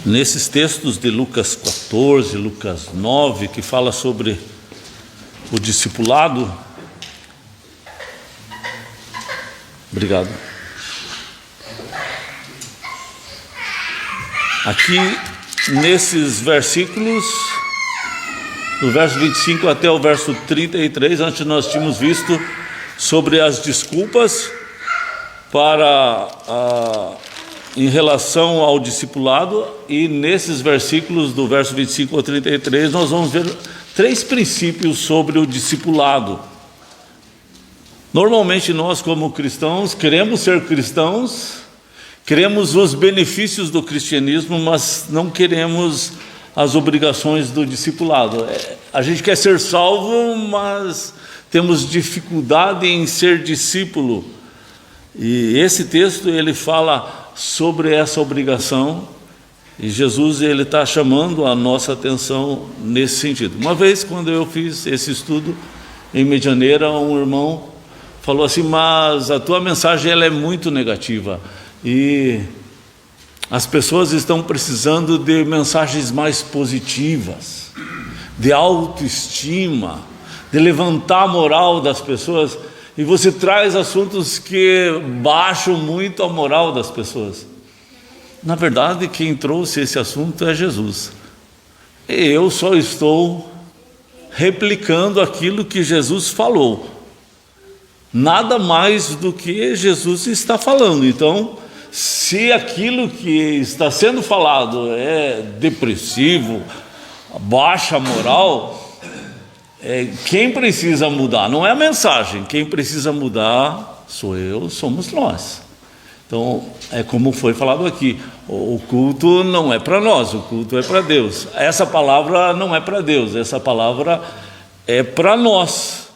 Nesses textos de Lucas 14, Lucas 9, que fala sobre o discipulado. Obrigado. Aqui, nesses versículos, do verso 25 até o verso 33, antes nós tínhamos visto sobre as desculpas em relação ao discipulado, e nesses versículos do verso 25 ao 33 nós vamos ver 3 princípios sobre o discipulado. Normalmente nós, como cristãos, queremos ser cristãos, queremos os benefícios do cristianismo, mas não queremos as obrigações do discipulado. A gente quer ser salvo, mas temos dificuldade em ser discípulo. E esse texto ele fala sobre essa obrigação, e Jesus ele está chamando a nossa atenção nesse sentido. Uma vez, quando eu fiz esse estudo em Medianeira, um irmão falou assim: mas a tua mensagem ela é muito negativa, e as pessoas estão precisando de mensagens mais positivas, de autoestima, de levantar a moral das pessoas, e você traz assuntos que baixam muito a moral das pessoas. Na verdade, quem trouxe esse assunto é Jesus. Eu só estou replicando aquilo que Jesus falou, nada mais do que Jesus está falando. Então, se aquilo que está sendo falado é depressivo, baixa moral, quem precisa mudar não é a mensagem, quem precisa mudar sou eu, somos nós. Então, é como foi falado aqui, o culto não é para nós, o culto é para Deus. Essa palavra não é para Deus, essa palavra é para nós.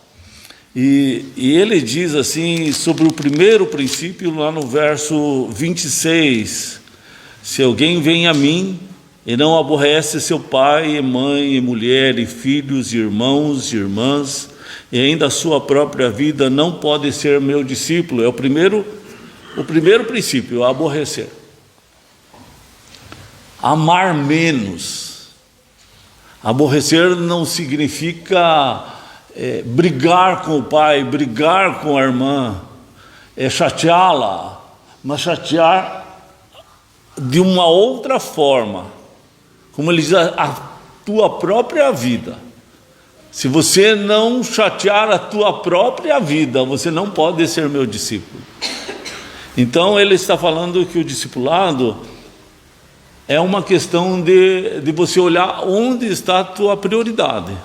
E ele diz assim, sobre o primeiro princípio, lá no verso 26, se alguém vem a mim e não aborrece seu pai, e mãe, e mulher, e filhos, e irmãos, e irmãs, e ainda a sua própria vida, não pode ser meu discípulo. É o primeiro princípio, aborrecer. Amar menos. Aborrecer não significa brigar com o pai, brigar com a irmã, chateá-la, mas chatear de uma outra forma. Como ele diz, a tua própria vida. Se você não chatear a tua própria vida, você não pode ser meu discípulo. Então ele está falando que o discipulado é uma questão de você olhar onde está a tua prioridade.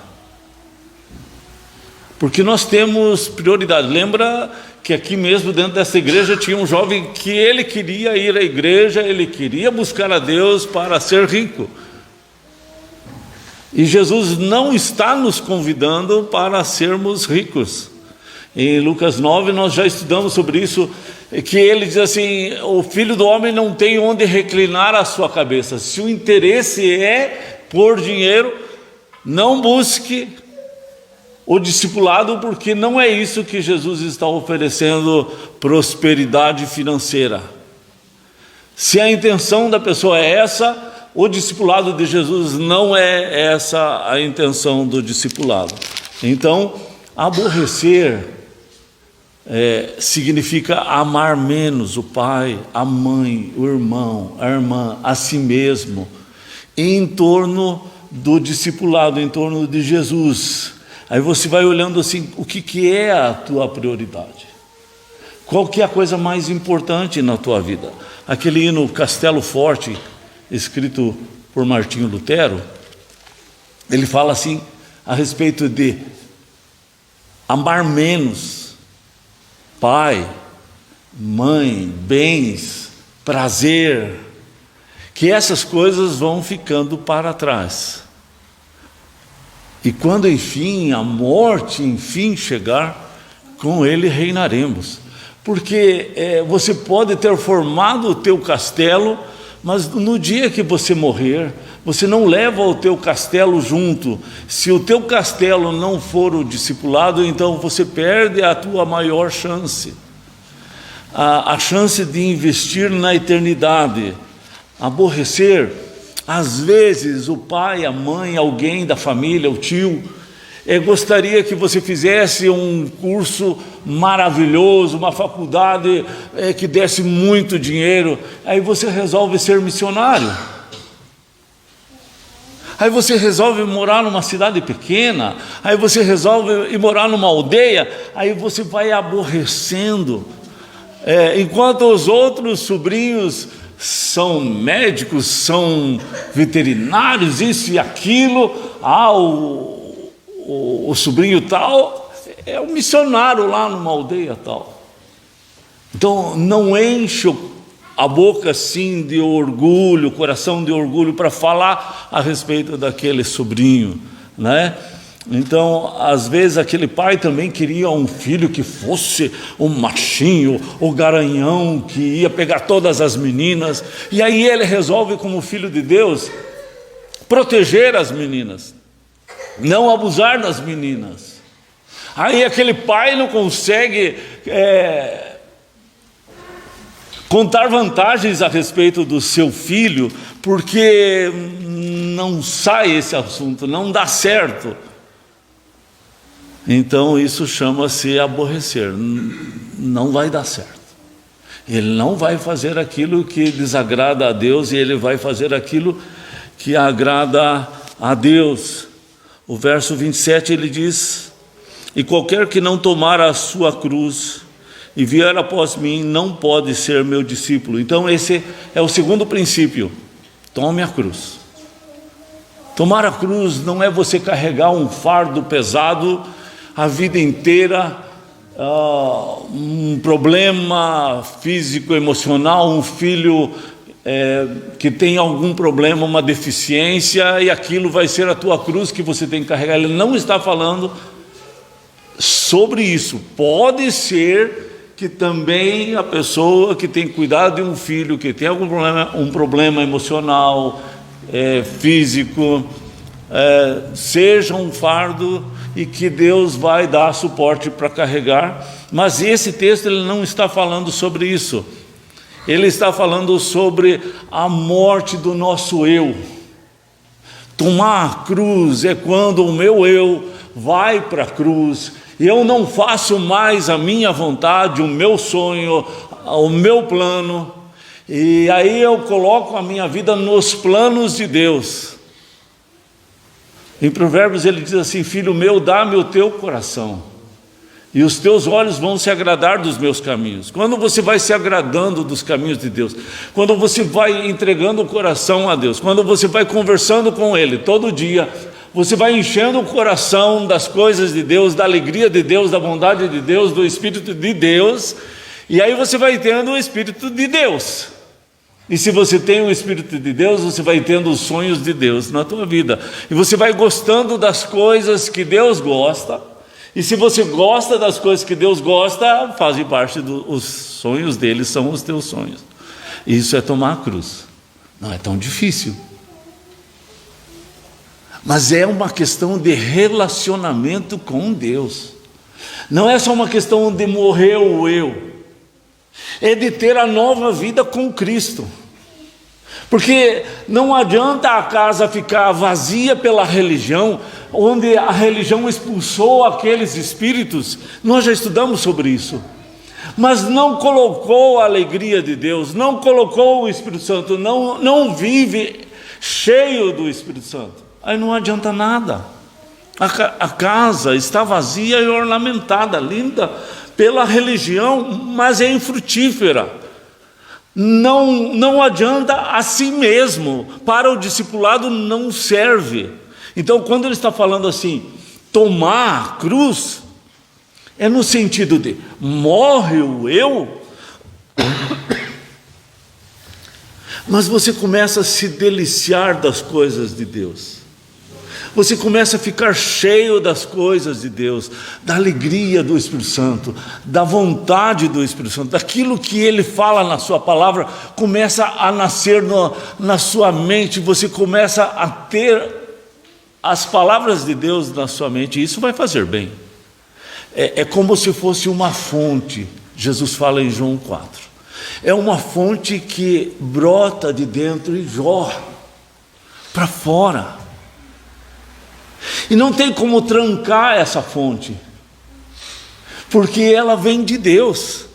Porque nós temos prioridade. Lembra que aqui mesmo dentro dessa igreja tinha um jovem que ele queria ir à igreja, ele queria buscar a Deus para ser rico. E Jesus não está nos convidando para sermos ricos. Em Lucas 9 nós já estudamos sobre isso, que ele diz assim: o filho do homem não tem onde reclinar a sua cabeça. Se o interesse é por dinheiro, não busque o discipulado, porque não é isso que Jesus está oferecendo, prosperidade financeira. Se a intenção da pessoa é essa, o discipulado de Jesus não é essa a intenção do discipulado. Então, aborrecer significa amar menos o pai, a mãe, o irmão, a irmã, a si mesmo, em torno do discipulado, em torno de Jesus. Aí você vai olhando assim, o que é a tua prioridade? Qual que é a coisa mais importante na tua vida? Aquele hino Castelo Forte, escrito por Martinho Lutero, ele fala assim a respeito de amar menos pai, mãe, bens, prazer, que essas coisas vão ficando para trás. E quando enfim a morte chegar, com ele reinaremos. Porque você pode ter formado o teu castelo, mas no dia que você morrer, você não leva o teu castelo junto. Se o teu castelo não for o discipulado, então você perde a tua maior chance. A chance de investir na eternidade. Aborrecer Às vezes o pai, a mãe, alguém da família, o tio, gostaria que você fizesse um curso maravilhoso, uma faculdade que desse muito dinheiro. Aí você resolve ser missionário. Aí você resolve morar numa cidade pequena. Aí você resolve ir morar numa aldeia. Aí você vai aborrecendo. Enquanto os outros sobrinhos são médicos, são veterinários, isso e aquilo, o sobrinho tal é um missionário lá numa aldeia tal. Então não enche a boca assim de orgulho, coração de orgulho para falar a respeito daquele sobrinho, né? Então, às vezes aquele pai também queria um filho que fosse um machinho, o garanhão, que ia pegar todas as meninas, e aí ele resolve, como filho de Deus, proteger as meninas, não abusar das meninas. Aí aquele pai não consegue contar vantagens a respeito do seu filho, porque não sai esse assunto, não dá certo. Então isso chama-se aborrecer. Não vai dar certo. Ele não vai fazer aquilo que desagrada a Deus, e ele vai fazer aquilo que agrada a Deus. O verso 27 ele diz: e qualquer que não tomar a sua cruz e vier após mim, não pode ser meu discípulo. Então esse é o segundo princípio: tome a cruz. Tomar a cruz não é você carregar um fardo pesado a vida inteira, um problema físico, emocional, um filho que tem algum problema, uma deficiência, e aquilo vai ser a tua cruz que você tem que carregar. Ele não está falando sobre isso. Pode ser que também a pessoa que tem cuidado de um filho que tem algum problema, um problema emocional, físico, seja um fardo, e que Deus vai dar suporte para carregar. Mas esse texto ele não está falando sobre isso. Ele está falando sobre a morte do nosso eu. Tomar a cruz é quando o meu eu vai para a cruz, e eu não faço mais a minha vontade, o meu sonho, o meu plano, e aí eu coloco a minha vida nos planos de Deus. Em Provérbios ele diz assim: filho meu, dá-me o teu coração, e os teus olhos vão se agradar dos meus caminhos. Quando você vai se agradando dos caminhos de Deus, quando você vai entregando o coração a Deus, quando você vai conversando com Ele todo dia, você vai enchendo o coração das coisas de Deus, da alegria de Deus, da bondade de Deus, do Espírito de Deus, e aí você vai tendo o Espírito de Deus. E se você tem o Espírito de Deus, você vai tendo os sonhos de Deus na tua vida, e você vai gostando das coisas que Deus gosta. E se você gosta das coisas que Deus gosta, fazem parte dos sonhos dele, são os teus sonhos. Isso é tomar a cruz. Não é tão difícil, mas é uma questão de relacionamento com Deus. Não é só uma questão de morrer o eu, é de ter a nova vida com Cristo. Porque não adianta a casa ficar vazia pela religião, onde a religião expulsou aqueles espíritos. Nós já estudamos sobre isso, mas não colocou a alegria de Deus, não colocou o Espírito Santo, não vive cheio do Espírito Santo. Aí não adianta nada. A casa está vazia e ornamentada, linda pela religião, mas é infrutífera. Não adianta a si mesmo, para o discipulado não serve. Então quando ele está falando assim, tomar a cruz, é no sentido de morre o eu, mas você começa a se deliciar das coisas de Deus. Você começa a ficar cheio das coisas de Deus, da alegria do Espírito Santo, da vontade do Espírito Santo, daquilo que Ele fala na sua palavra, começa a nascer na sua mente, você começa a ter as palavras de Deus na sua mente, e isso vai fazer bem. É como se fosse uma fonte. Jesus fala em João 4, é uma fonte que brota de dentro e jorra. para fora. E não tem como trancar essa fonte, porque ela vem de Deus.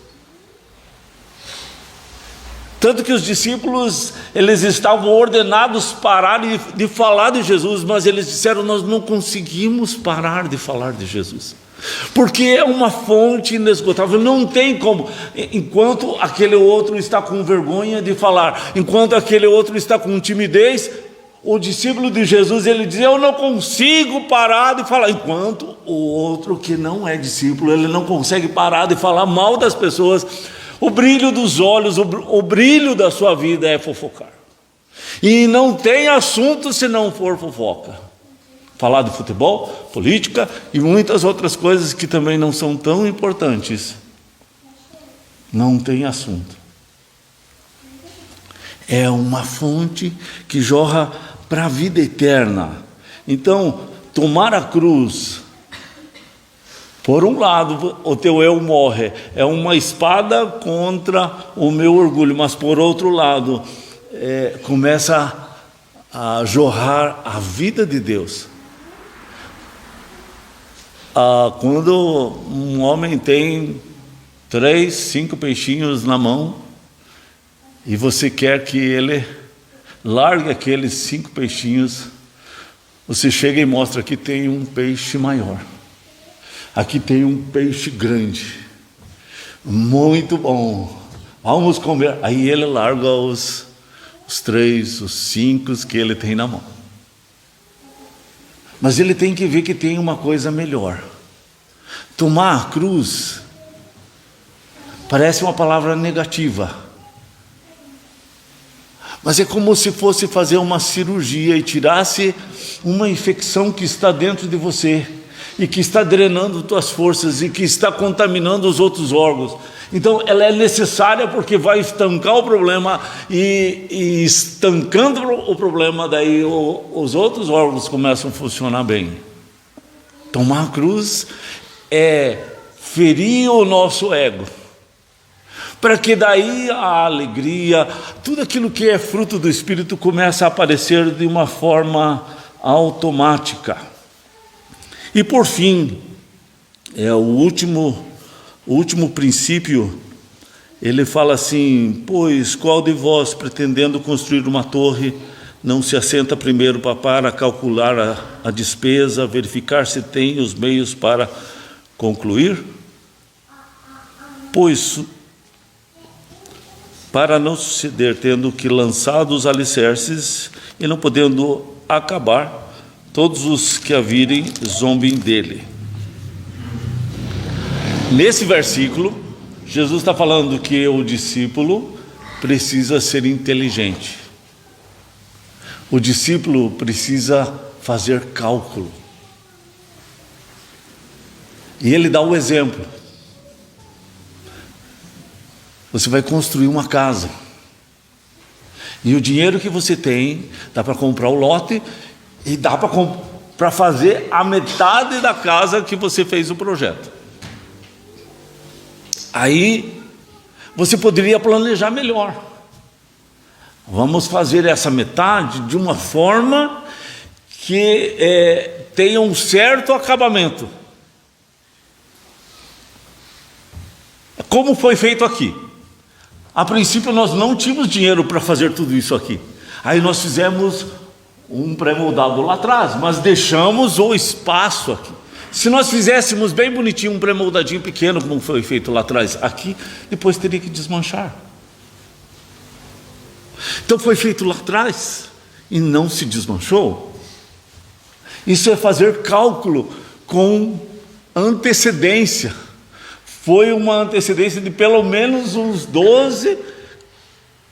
Tanto que os discípulos, eles estavam ordenados parar de falar de Jesus, mas eles disseram: nós não conseguimos parar de falar de Jesus, porque é uma fonte inesgotável, não tem como. Enquanto aquele outro está com vergonha de falar, enquanto aquele outro está com timidez, o discípulo de Jesus, ele diz: eu não consigo parar de falar, enquanto o outro que não é discípulo, ele não consegue parar de falar mal das pessoas. O brilho dos olhos, o brilho da sua vida é fofocar. E não tem assunto se não for fofoca. Falar de futebol, política e muitas outras coisas que também não são tão importantes. Não tem assunto. É uma fonte que jorra para a vida eterna. Então, tomar a cruz, por um lado, o teu eu morre, é uma espada contra o meu orgulho, mas por outro lado, começa a jorrar a vida de Deus. Quando um homem tem 3, 5 peixinhos na mão, e você quer que ele largue aqueles 5 peixinhos, você chega e mostra que tem um peixe maior. Aqui tem um peixe grande, muito bom, vamos comer. Aí ele larga os 3, os 5 que ele tem na mão. Mas ele tem que ver que tem uma coisa melhor. Tomar a cruz parece uma palavra negativa, mas é como se fosse fazer uma cirurgia e tirasse uma infecção que está dentro de você, e que está drenando tuas forças, e que está contaminando os outros órgãos. Então ela é necessária, porque vai estancar o problema, e estancando o problema, daí os outros órgãos começam a funcionar bem. Tomar a cruz é ferir o nosso ego, para que daí a alegria, tudo aquilo que é fruto do Espírito começa a aparecer de uma forma automática. E por fim, o último princípio, ele fala assim: pois qual de vós, pretendendo construir uma torre, não se assenta primeiro para calcular a despesa, verificar se tem os meios para concluir? Pois, para não suceder, tendo que lançado os alicerces e não podendo acabar, todos os que a virem zombem dele. Nesse versículo, Jesus está falando que o discípulo precisa ser inteligente. O discípulo precisa fazer cálculo. E ele dá o exemplo. Você vai construir uma casa, e o dinheiro que você tem dá para comprar o lote, e dá para fazer a metade da casa que você fez o projeto. Aí você poderia planejar melhor. Vamos fazer essa metade de uma forma que tenha um certo acabamento. Como foi feito aqui? A princípio nós não tínhamos dinheiro para fazer tudo isso aqui. Aí nós fizemos um pré-moldado lá atrás, mas deixamos o espaço aqui. Se nós fizéssemos bem bonitinho um pré-moldadinho pequeno, como foi feito lá atrás, aqui, depois teria que desmanchar. Então foi feito lá atrás e não se desmanchou. Isso é fazer cálculo com antecedência. Foi uma antecedência de pelo menos uns 12,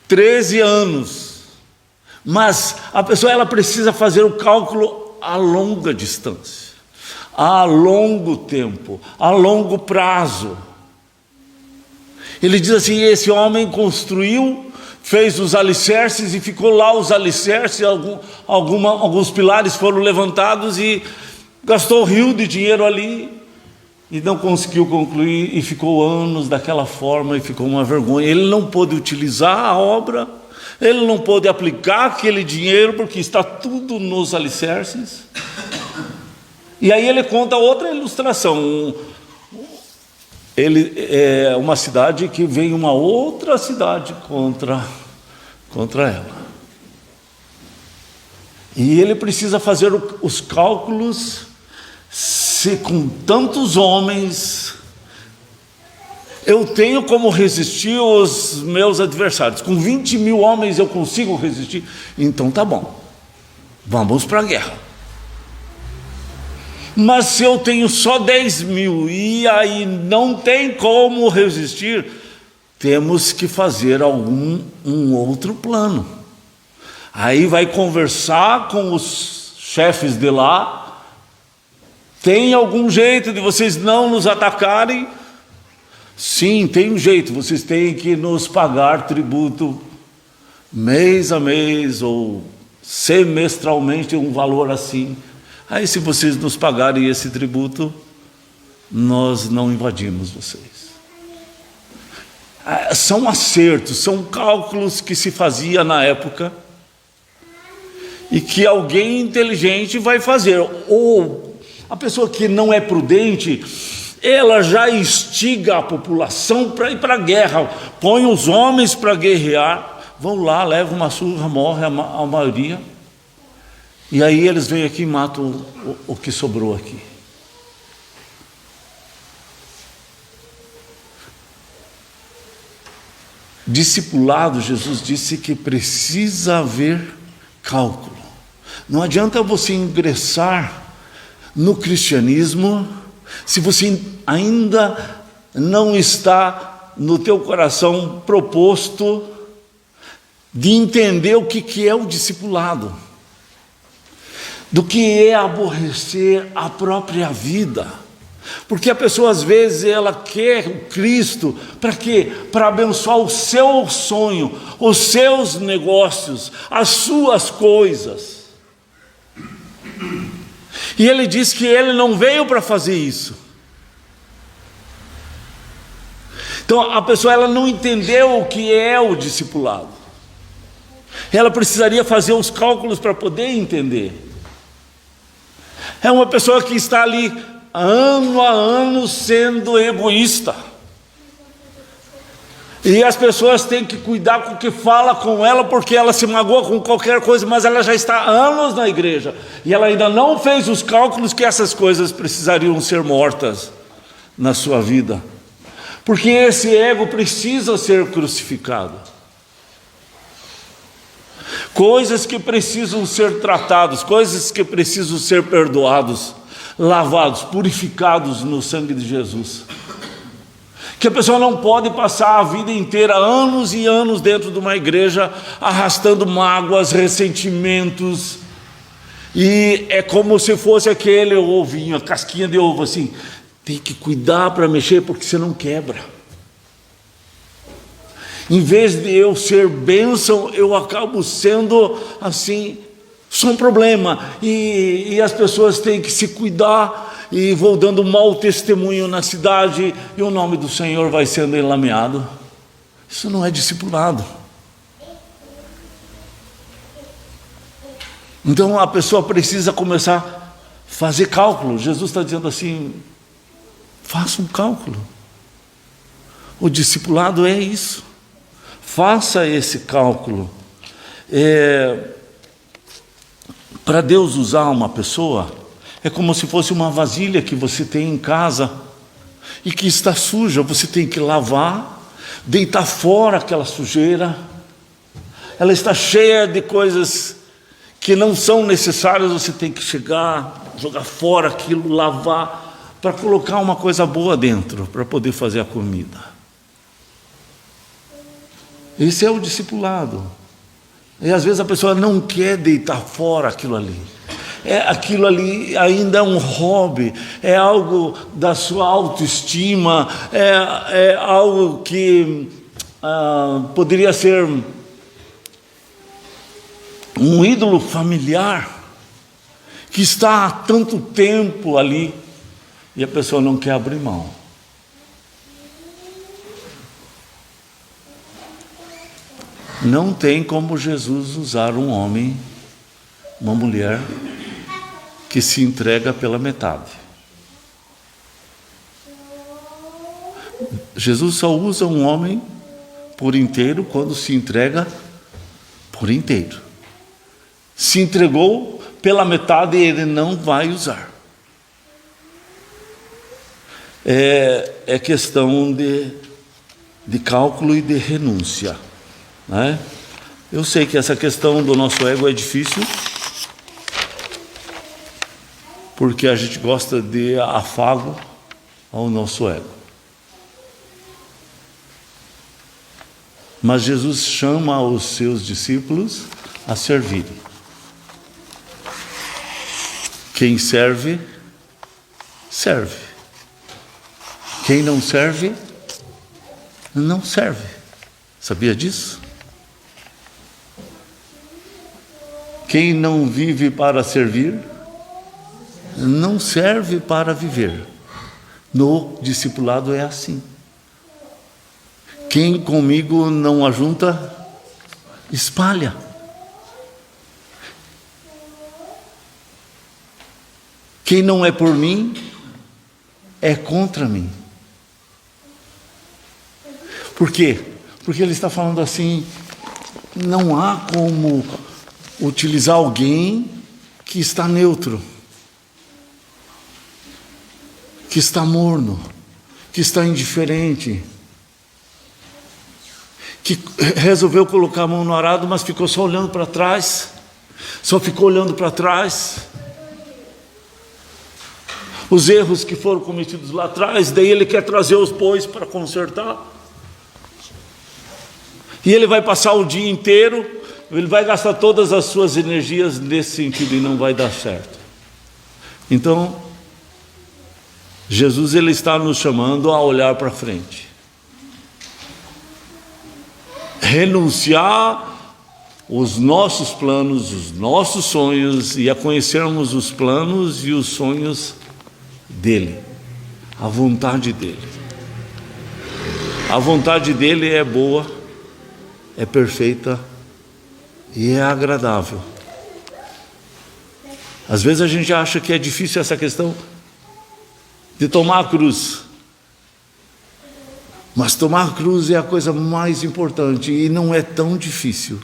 13 anos. Mas a pessoa, ela precisa fazer o cálculo a longa distância, a longo tempo, a longo prazo. Ele diz assim: esse homem construiu, fez os alicerces e ficou lá os alicerces, alguns pilares foram levantados e gastou rio de dinheiro ali e não conseguiu concluir, e ficou anos daquela forma, e ficou uma vergonha. Ele não pôde utilizar a obra, Ele não pôde aplicar aquele dinheiro porque está tudo nos alicerces. E aí ele conta outra ilustração. Ele é uma cidade que vem uma outra cidade contra ela. E ele precisa fazer os cálculos, se com tantos homens eu tenho como resistir aos meus adversários. Com 20 mil homens eu consigo resistir? Então tá bom, vamos para a guerra. Mas se eu tenho só 10 mil e aí não tem como resistir, temos que fazer um outro plano. Aí vai conversar com os chefes de lá. Tem algum jeito de vocês não nos atacarem? Sim, tem um jeito. Vocês têm que nos pagar tributo mês a mês ou semestralmente, um valor assim. Aí, se vocês nos pagarem esse tributo, nós não invadimos vocês. São acertos, são cálculos que se fazia na época e que alguém inteligente vai fazer. Ou a pessoa que não é prudente, ela já instiga a população para ir para a guerra, põe os homens para guerrear, vão lá, levam uma surra, morre a maioria. E aí eles vêm aqui e matam o que sobrou aqui. Discipulado, Jesus disse que precisa haver cálculo. Não adianta você ingressar no cristianismo se você ainda não está no teu coração proposto de entender o que é o discipulado. Do que é aborrecer a própria vida. Porque a pessoa às vezes ela quer o Cristo para quê? Para abençoar o seu sonho, os seus negócios, as suas coisas. E ele diz que ele não veio para fazer isso. Então a pessoa ela não entendeu o que é o discipulado. Ela precisaria fazer os cálculos para poder entender. É uma pessoa que está ali ano a ano sendo egoísta. E as pessoas têm que cuidar com o que fala com ela, porque ela se magoa com qualquer coisa, mas ela já está há anos na igreja. E ela ainda não fez os cálculos que essas coisas precisariam ser mortas na sua vida. Porque esse ego precisa ser crucificado. Coisas que precisam ser tratadas, coisas que precisam ser perdoados, lavados, purificados no sangue de Jesus. Que a pessoa não pode passar a vida inteira, anos e anos dentro de uma igreja, arrastando mágoas, ressentimentos. E é como se fosse aquele ovinho, a casquinha de ovo assim. Tem que cuidar para mexer, porque você não quebra. Em vez de eu ser bênção, eu acabo sendo assim, só um problema. E as pessoas têm que se cuidar, e vou dando mau testemunho na cidade, e o nome do Senhor vai sendo enlameado. Isso não é discipulado. Então a pessoa precisa começar a fazer cálculo. Jesus está dizendo assim, faça um cálculo. O discipulado é isso. Faça esse cálculo. Para Deus usar uma pessoa, é como se fosse uma vasilha que você tem em casa e que está suja. Você tem que lavar, deitar fora aquela sujeira. Ela está cheia de coisas que não são necessárias. Você tem que chegar, jogar fora aquilo, lavar, para colocar uma coisa boa dentro, para poder fazer a comida. Esse é o discipulado. E às vezes a pessoa não quer deitar fora aquilo ali. Aquilo ali ainda é um hobby, é algo da sua autoestima, é algo que poderia ser um ídolo familiar, que está há tanto tempo ali, e a pessoa não quer abrir mão. Não tem como Jesus usar um homem, uma mulher, que se entrega pela metade. Jesus só usa um homem por inteiro quando se entrega por inteiro. Se entregou pela metade, ele não vai usar. É questão de cálculo e de renúncia, né? Eu sei que essa questão do nosso ego é difícil, porque a gente gosta de afago ao nosso ego. Mas Jesus chama os seus discípulos a servirem. Quem serve, serve. Quem não serve, não serve. Sabia disso? Quem não vive para servir, não serve para viver. No discipulado é assim. Quem comigo não ajunta, espalha. Quem não é por mim, é contra mim. Por quê? Porque ele está falando assim, não há como utilizar alguém que está neutro, que está morno, que está indiferente, que resolveu colocar a mão no arado, mas ficou só olhando para trás, só ficou olhando para trás. Os erros que foram cometidos lá atrás, daí ele quer trazer os bois para consertar. E ele vai passar o dia inteiro, ele vai gastar todas as suas energias nesse sentido e não vai dar certo. Então, Jesus ele está nos chamando a olhar para frente. Renunciar os nossos planos, os nossos sonhos e a conhecermos os planos e os sonhos dele, a vontade dele. A vontade dele é boa, é perfeita e é agradável. Às vezes a gente acha que é difícil essa questão de tomar a cruz. Mas tomar a cruz é a coisa mais importante e não é tão difícil.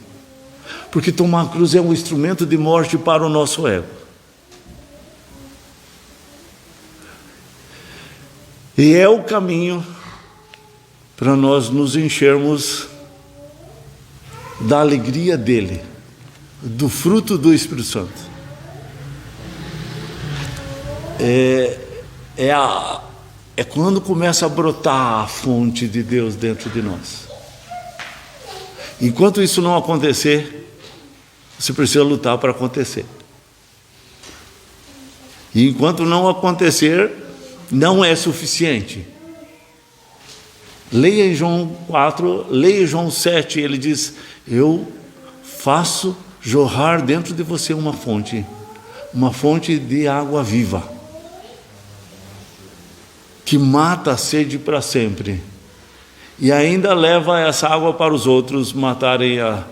Porque tomar a cruz é um instrumento de morte para o nosso ego. E é o caminho para nós nos enchermos da alegria dele, do fruto do Espírito Santo. É quando começa a brotar a fonte de Deus dentro de nós. Enquanto isso não acontecer, você precisa lutar para acontecer. E enquanto não acontecer, não é suficiente. Leia em João 4, leia em João 7, ele diz: eu faço jorrar dentro de você uma fonte de água viva, que mata a sede para sempre, e ainda leva essa água para os outros matarem a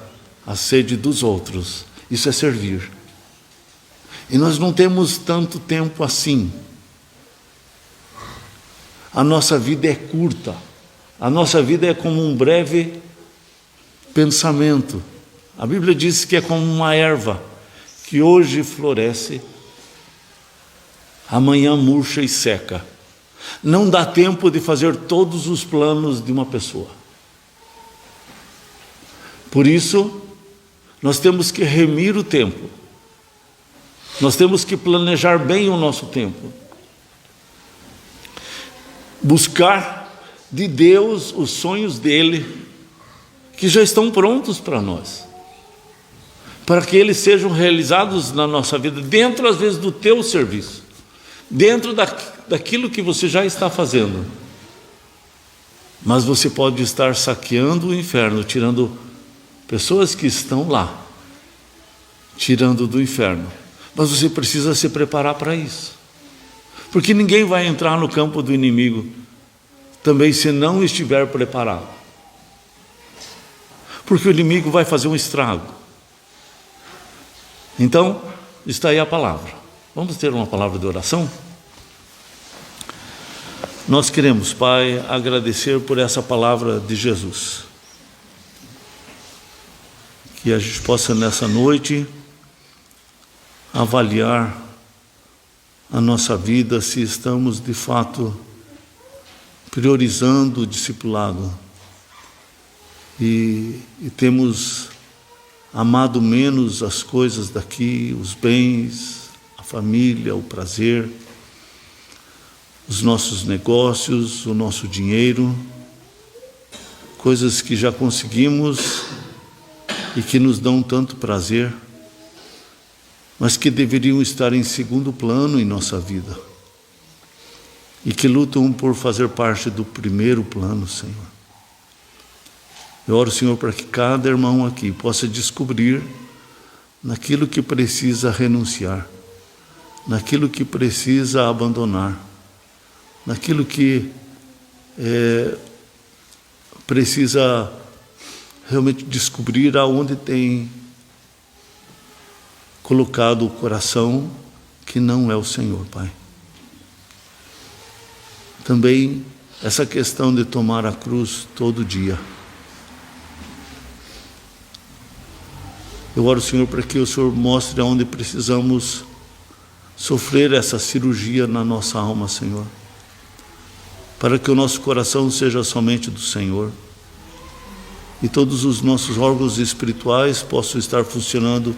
sede dos outros. Isso é servir. E nós não temos tanto tempo assim. A nossa vida é curta. A nossa vida é como um breve pensamento. A Bíblia diz que é como uma erva que hoje floresce, amanhã murcha e seca. Não dá tempo de fazer todos os planos de uma pessoa. Por isso, nós temos que remir o tempo. Nós temos que planejar bem o nosso tempo. Buscar de Deus os sonhos dele, que já estão prontos para nós, para que eles sejam realizados na nossa vida, dentro às vezes do teu serviço, dentro daquilo que você já está fazendo. Mas você pode estar saqueando o inferno, tirando pessoas que estão lá, tirando do inferno. Mas você precisa se preparar para isso, porque ninguém vai entrar no campo do inimigo também se não estiver preparado. porque o inimigo vai fazer um estrago. Então, está aí a palavra. Vamos ter uma palavra de oração? Nós queremos, Pai, agradecer por essa palavra de Jesus. Que a gente possa nessa noite avaliar a nossa vida, se estamos de fato priorizando o discipulado e temos amado menos as coisas daqui, os bens, a família, o prazer, os nossos negócios, o nosso dinheiro, coisas que já conseguimos e que nos dão tanto prazer, mas que deveriam estar em segundo plano em nossa vida e que lutam por fazer parte do primeiro plano, Senhor. Eu oro, Senhor, para que cada irmão aqui possa descobrir naquilo que precisa renunciar, naquilo que precisa abandonar, naquilo que precisa realmente descobrir aonde tem colocado o coração que não é o Senhor, Pai. Também essa questão de tomar a cruz todo dia. Eu oro, Senhor, para que o Senhor mostre aonde precisamos sofrer essa cirurgia na nossa alma, Senhor, para que o nosso coração seja somente do Senhor e todos os nossos órgãos espirituais possam estar funcionando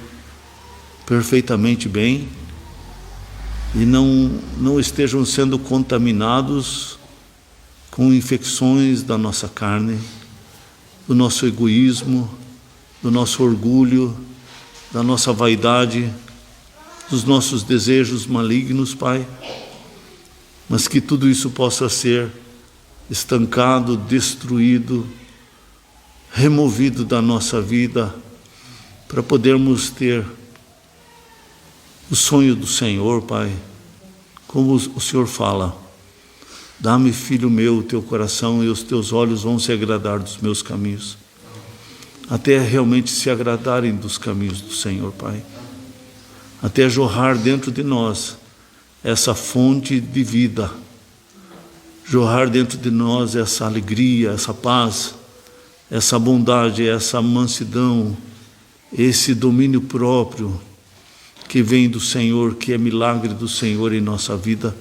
perfeitamente bem e não estejam sendo contaminados com infecções da nossa carne, do nosso egoísmo, do nosso orgulho, da nossa vaidade, dos nossos desejos malignos, Pai, mas que tudo isso possa ser estancado, destruído, removido da nossa vida, para podermos ter o sonho do Senhor, Pai, como o Senhor fala: dá-me, filho meu, o teu coração e os teus olhos vão se agradar dos meus caminhos, até realmente se agradarem dos caminhos do Senhor, Pai, até jorrar dentro de nós essa fonte de vida, jorrar dentro de nós essa alegria, essa paz, essa bondade, essa mansidão, esse domínio próprio que vem do Senhor, que é milagre do Senhor em nossa vida,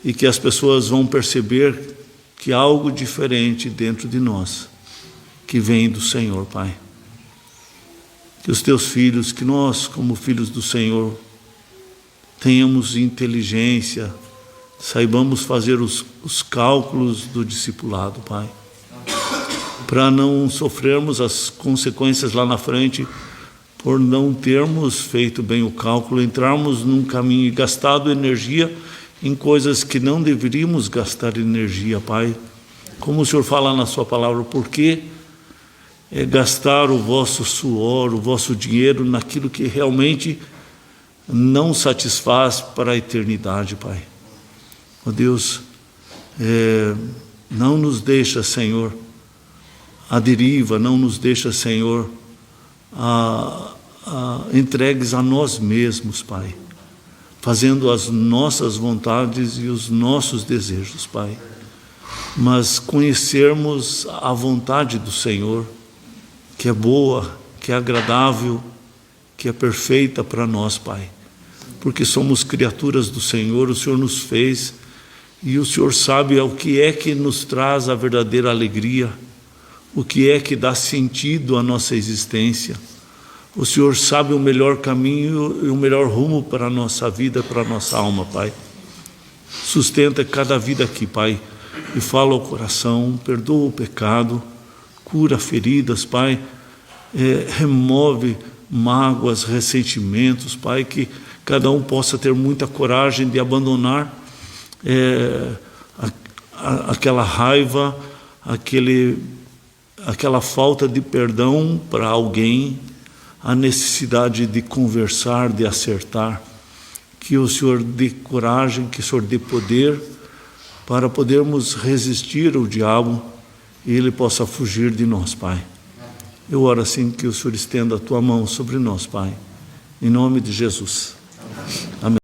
e que as pessoas vão perceber que há algo diferente dentro de nós, que vem do Senhor, Pai. Que os teus filhos, que nós, como filhos do Senhor, tenhamos inteligência, saibamos fazer os cálculos do discipulado, Pai, para não sofrermos as consequências lá na frente, por não termos feito bem o cálculo, entrarmos num caminho e gastado energia em coisas que não deveríamos gastar energia, Pai. Como o Senhor fala na sua palavra, por que gastar o vosso suor, o vosso dinheiro naquilo que realmente não satisfaz para a eternidade, Pai? Ó Deus, não nos deixa, Senhor, a deriva, não nos deixa, Senhor, entregues a nós mesmos, Pai, fazendo as nossas vontades e os nossos desejos, Pai, mas conhecermos a vontade do Senhor, que é boa, que é agradável, que é perfeita para nós, Pai, porque somos criaturas do Senhor, o Senhor nos fez e o Senhor sabe o que é que nos traz a verdadeira alegria, o que é que dá sentido à nossa existência. O Senhor sabe o melhor caminho e o melhor rumo para a nossa vida, para a nossa alma, Pai. Sustenta cada vida aqui, Pai, e fala ao coração, perdoa o pecado, cura feridas, Pai, remove mágoas, ressentimentos, Pai, que cada um possa ter muita coragem de abandonar aquela raiva, aquela falta de perdão para alguém, a necessidade de conversar, de acertar, que o Senhor dê coragem, que o Senhor dê poder para podermos resistir ao diabo e ele possa fugir de nós, Pai. Eu oro assim que o Senhor estenda a tua mão sobre nós, Pai, em nome de Jesus. Amém.